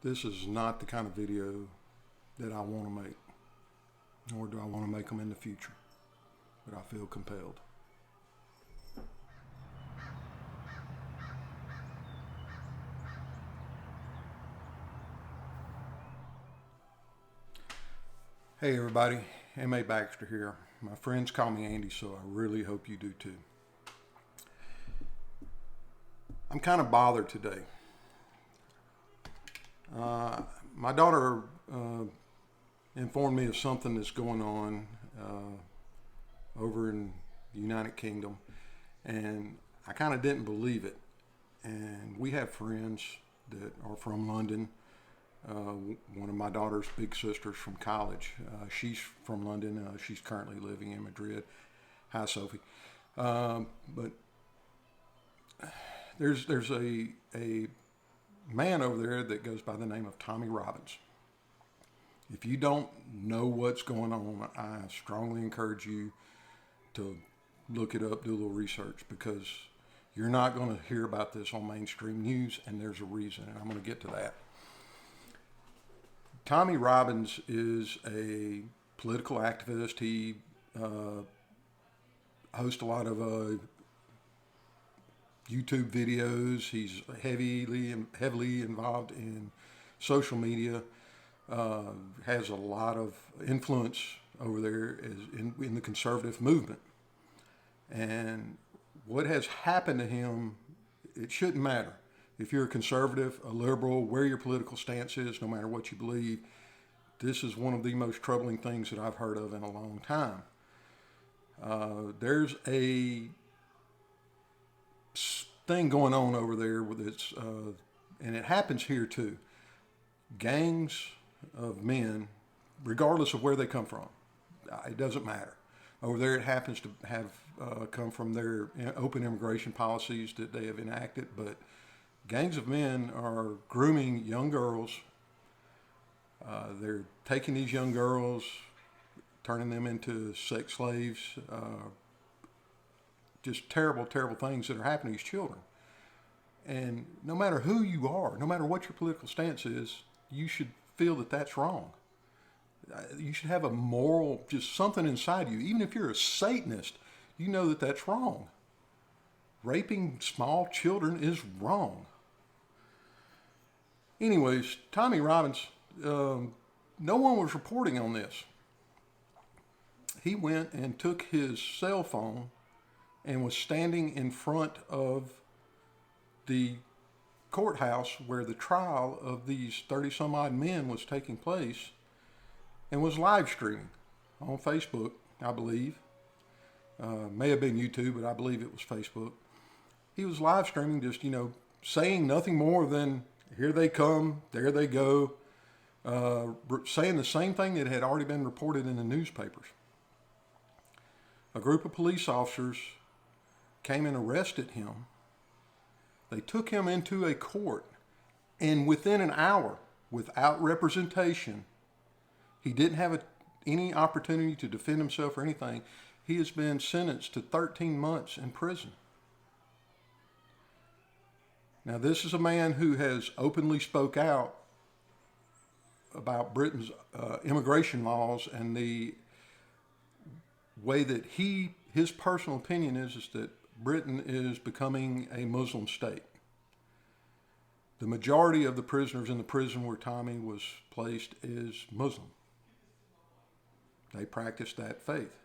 This is not the kind of video that I want to make, nor do I want to make them in the future, but I feel compelled. Hey everybody, M.A. Baxter here. My friends call me Andy, so I really hope you do too. I'm kind of bothered today. My daughter informed me of something that's going on over in the United Kingdom, and I kind of didn't believe it. And we have friends that are from London. One of my daughter's big sisters from college. She's from London. She's currently living in Madrid. Hi, Sophie. But there's a man over there that goes by the name of Tommy Robbins. If you don't know what's going on, I strongly encourage you to look it up, do a little research, because you're not going to hear about this on mainstream news, and there's a reason, and I'm going to get to that. Tommy Robbins is a political activist. He hosts a lot of YouTube videos. He's heavily involved in social media. Has a lot of influence over there in the conservative movement. And what has happened to him, it shouldn't matter. If you're a conservative, a liberal, where your political stance is, no matter what you believe, this is one of the most troubling things that I've heard of in a long time. There's a thing going on over there with its, and it happens here too. Gangs of men, regardless of where they come from, it doesn't matter. Over there, it happens to have come from their open immigration policies that they have enacted, but gangs of men are grooming young girls. They're taking these young girls, turning them into sex slaves. Just terrible, terrible things that are happening to these children. And no matter who you are, no matter what your political stance is, you should feel that that's wrong. You should have a moral, just something inside you. Even if you're a Satanist, you know that that's wrong. Raping small children is wrong. Anyways, Tommy Robbins, no one was reporting on this. He went and took his cell phone and was standing in front of the courthouse where the trial of these 30 some odd men was taking place, and was live streaming on Facebook, I believe. May have been YouTube, but I believe it was Facebook. He was live streaming, just, saying nothing more than, here they come, there they go, saying the same thing that had already been reported in the newspapers. A group of police officers came and arrested him. They took him into a court, and within an hour, without representation, he didn't have any opportunity to defend himself or anything. He has been sentenced to 13 months in prison. Now, this is a man who has openly spoke out about Britain's immigration laws and the way that his personal opinion is that Britain is becoming a Muslim state. The majority of the prisoners in the prison where Tommy was placed is Muslim. They practice that faith.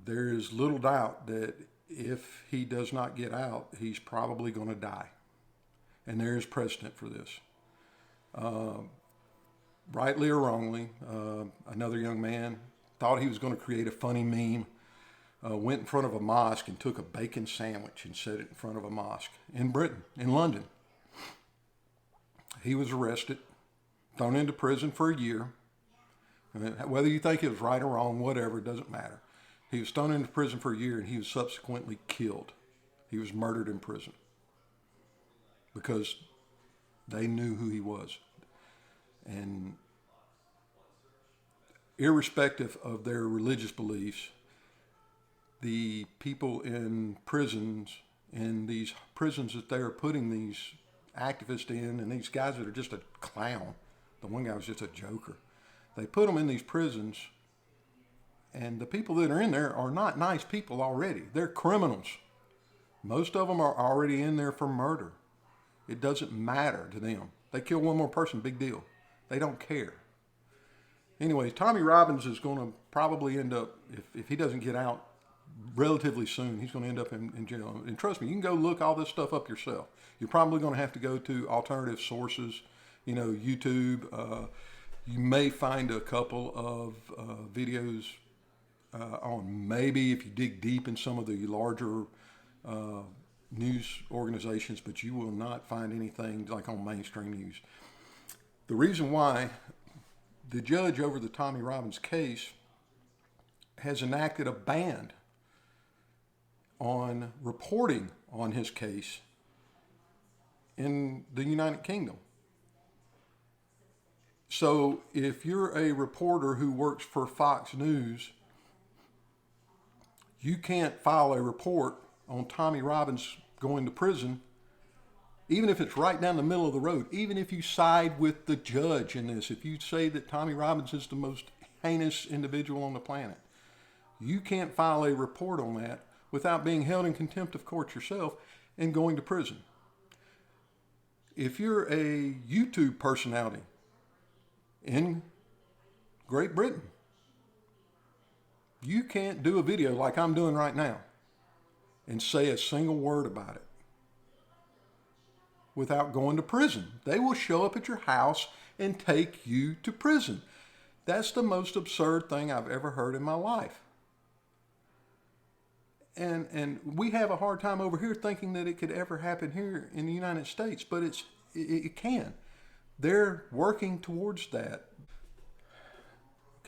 There is little doubt that if he does not get out, he's probably going to die. And there is precedent for this. Rightly or wrongly, another young man thought he was going to create a funny meme, went in front of a mosque and took a bacon sandwich and set it in front of a mosque in Britain, in London. He was arrested, thrown into prison for a year. Whether you think it was right or wrong, whatever, it doesn't matter. He was thrown into prison for a year, and he was subsequently killed. He was murdered in prison because they knew who he was. And irrespective of their religious beliefs, the people in prisons, in these prisons that they are putting these activists in, and these guys that are just a clown. The one guy was just a joker. They put them in these prisons, and the people that are in there are not nice people already. They're criminals. Most of them are already in there for murder. It doesn't matter to them. They kill one more person, big deal. They don't care. Anyway, Tommy Robbins is going to probably end up, if he doesn't get out relatively soon, he's going to end up in jail. And trust me, you can go look all this stuff up yourself. You're probably going to have to go to alternative sources, YouTube. You may find a couple of videos on, maybe if you dig deep in some of the larger news organizations, but you will not find anything like on mainstream news. The reason why the judge over the Tommy Robbins case has enacted a ban on reporting on his case in the United Kingdom. So if you're a reporter who works for Fox News, you can't file a report on Tommy Robbins going to prison, even if it's right down the middle of the road, even if you side with the judge in this, if you say that Tommy Robbins is the most heinous individual on the planet, you can't file a report on that without being held in contempt of court yourself and going to prison. If you're a YouTube personality in Great Britain, you can't do a video like I'm doing right now and say a single word about it without going to prison. They will show up at your house and take you to prison. That's the most absurd thing I've ever heard in my life. And we have a hard time over here thinking that it could ever happen here in the United States, but it can. They're working towards that.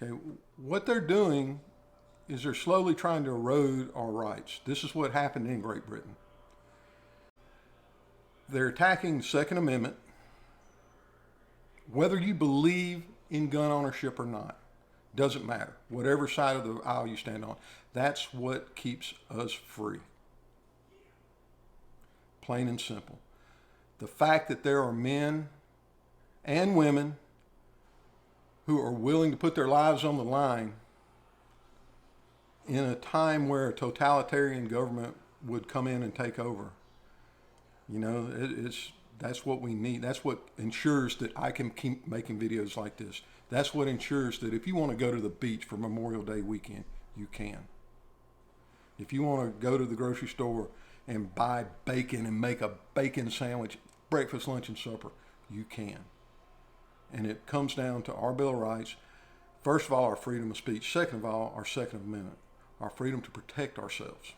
Okay, what they're doing is they're slowly trying to erode our rights. This is what happened in Great Britain. They're attacking the Second Amendment, whether you believe in gun ownership or not. Doesn't matter. Whatever side of the aisle you stand on. That's what keeps us free. Plain and simple. The fact that there are men and women who are willing to put their lives on the line in a time where a totalitarian government would come in and take over. That's what we need. That's what ensures that I can keep making videos like this. That's what ensures that if you want to go to the beach for Memorial Day weekend, you can. If you want to go to the grocery store and buy bacon and make a bacon sandwich, breakfast, lunch, and supper, you can. And it comes down to our Bill of Rights. First of all, our freedom of speech. Second of all, our Second Amendment. Our freedom to protect ourselves.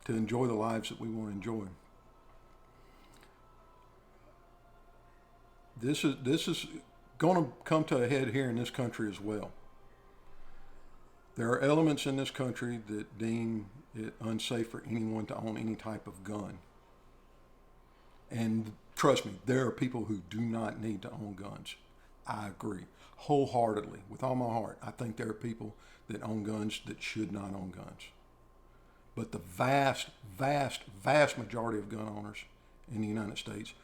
To enjoy the lives that we want to enjoy. This is going to come to a head here in this country as well. There are elements in this country that deem it unsafe for anyone to own any type of gun. And trust me, there are people who do not need to own guns. I agree wholeheartedly, with all my heart. I think there are people that own guns that should not own guns. But the vast, vast, vast majority of gun owners in the United States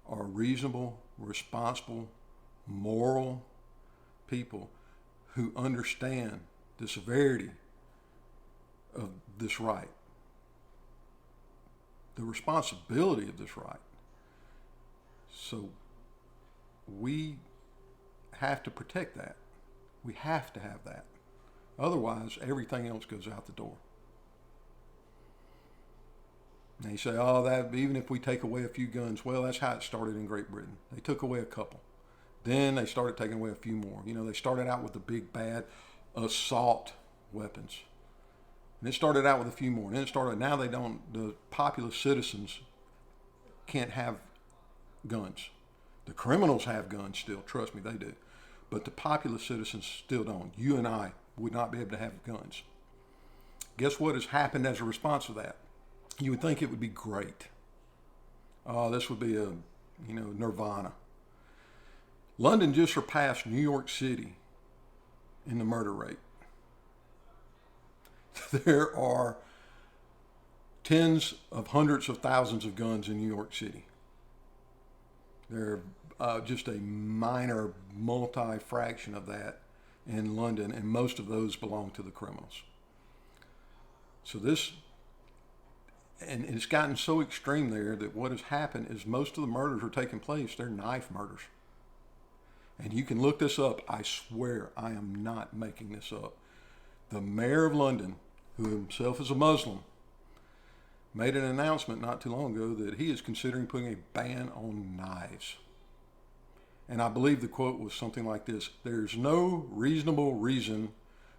are reasonable, responsible, moral people who understand the severity of this right, the responsibility of this right. So we have to protect that. We have to have that. Otherwise, everything else goes out the door. And you say, that even if we take away a few guns, well, that's how it started in Great Britain. They took away a couple. Then they started taking away a few more. They started out with the big bad assault weapons. And it started out with a few more. And then now the populous citizens can't have guns. The criminals have guns still, trust me, they do. But the populous citizens still don't. You and I would not be able to have guns. Guess what has happened as a response to that? You would think it would be great. This would be nirvana. London just surpassed New York City in the murder rate. There are tens of hundreds of thousands of guns in New York City. There are just a minor multi-fraction of that in London, and most of those belong to the criminals. So this, and it's gotten so extreme there that what has happened is most of the murders are taking place, they're knife murders. And you can look this up. I swear I am not making this up. The mayor of London, who himself is a Muslim, made an announcement not too long ago that he is considering putting a ban on knives. And I believe the quote was something like this: "There's no reasonable reason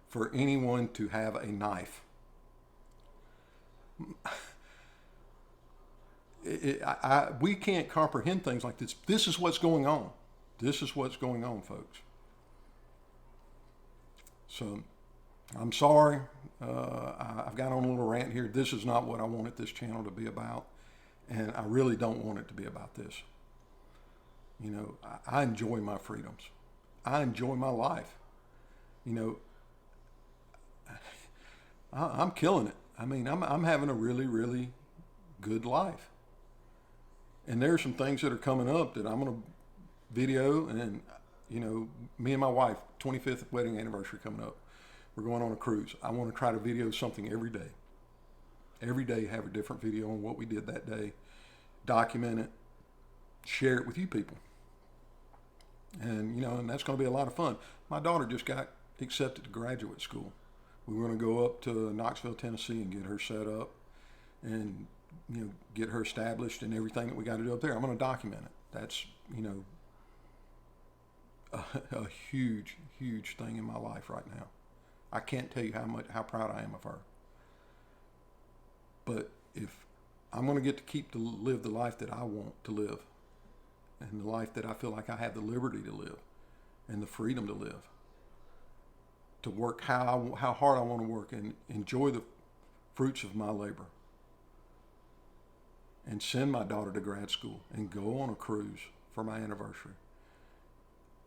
for anyone to have a knife." We can't comprehend things like this. This is what's going on. This is what's going on, folks. So I'm sorry. I've got on a little rant here. This is not what I wanted this channel to be about. And I really don't want it to be about this. You know, I enjoy my freedoms. I enjoy my life. You know, I'm killing it. I mean, I'm having a really, really good life. And there are some things that are coming up that I'm going to video. And, you know, me and my wife, 25th wedding anniversary coming up. We're going on a cruise. I want to try to video something every day. Every day have a different video on what we did that day. Document it. Share it with you people. And, you know, and that's going to be a lot of fun. My daughter just got accepted to graduate school. We were going to go up to Knoxville, Tennessee and get her set up and, you know, get her established and everything that we got to do up there. I'm going to document it. That's, you know, a huge, huge thing in my life right now. I can't tell you how proud I am of her. But if I'm going to get to keep to live the life that I want to live, and the life that I feel like I have the liberty to live, and the freedom to live, to work how hard I want to work, and enjoy the fruits of my labor, and send my daughter to grad school, and go on a cruise for my anniversary,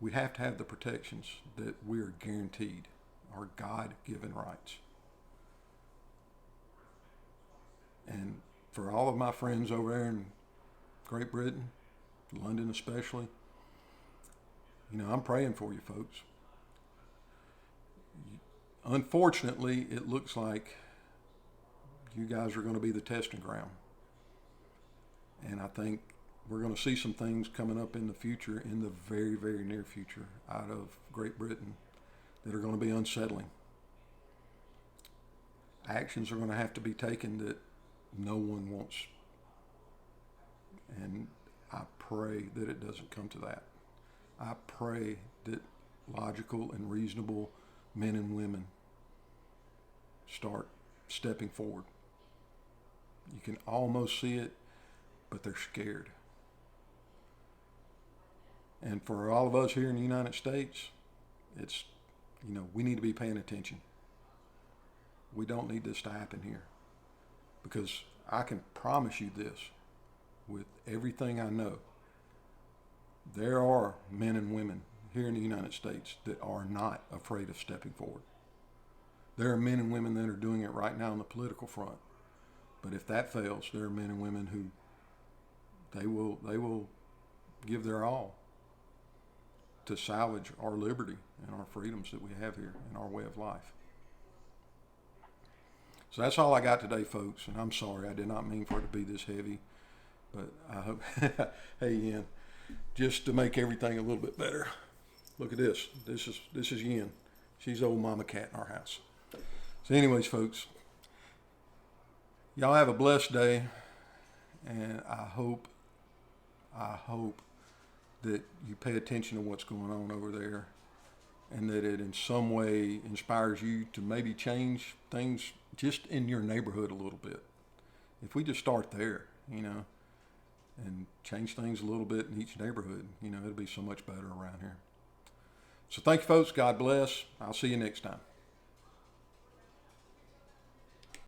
we have to have the protections that we are guaranteed, our God-given rights. And for all of my friends over there in Great Britain, London especially, you know, I'm praying for you folks. Unfortunately, it looks like you guys are going to be the testing ground. And I think we're going to see some things coming up in the future, in the very, very near future, out of Great Britain that are going to be unsettling. Actions are going to have to be taken that no one wants. And I pray that it doesn't come to that. I pray that logical and reasonable men and women start stepping forward. You can almost see it, but they're scared. And for all of us here in the United States, it's, you know, we need to be paying attention. We don't need this to happen here. Because I can promise you this, with everything I know, there are men and women here in the United States that are not afraid of stepping forward. There are men and women that are doing it right now on the political front. But if that fails, there are men and women who they will give their all to salvage our liberty and our freedoms that we have here in our way of life. So that's all I got today, folks. And I'm sorry, I did not mean for it to be this heavy. But I hope, hey, Yin, just to make everything a little bit better, look at this. This is Yin. She's old mama cat in our house. So anyways, folks, y'all have a blessed day. And I hope that you pay attention to what's going on over there, and that it in some way inspires you to maybe change things just in your neighborhood a little bit. If we just start there, you know, and change things a little bit in each neighborhood, you know, it'll be so much better around here. So thank you, folks. God bless. I'll see you next time.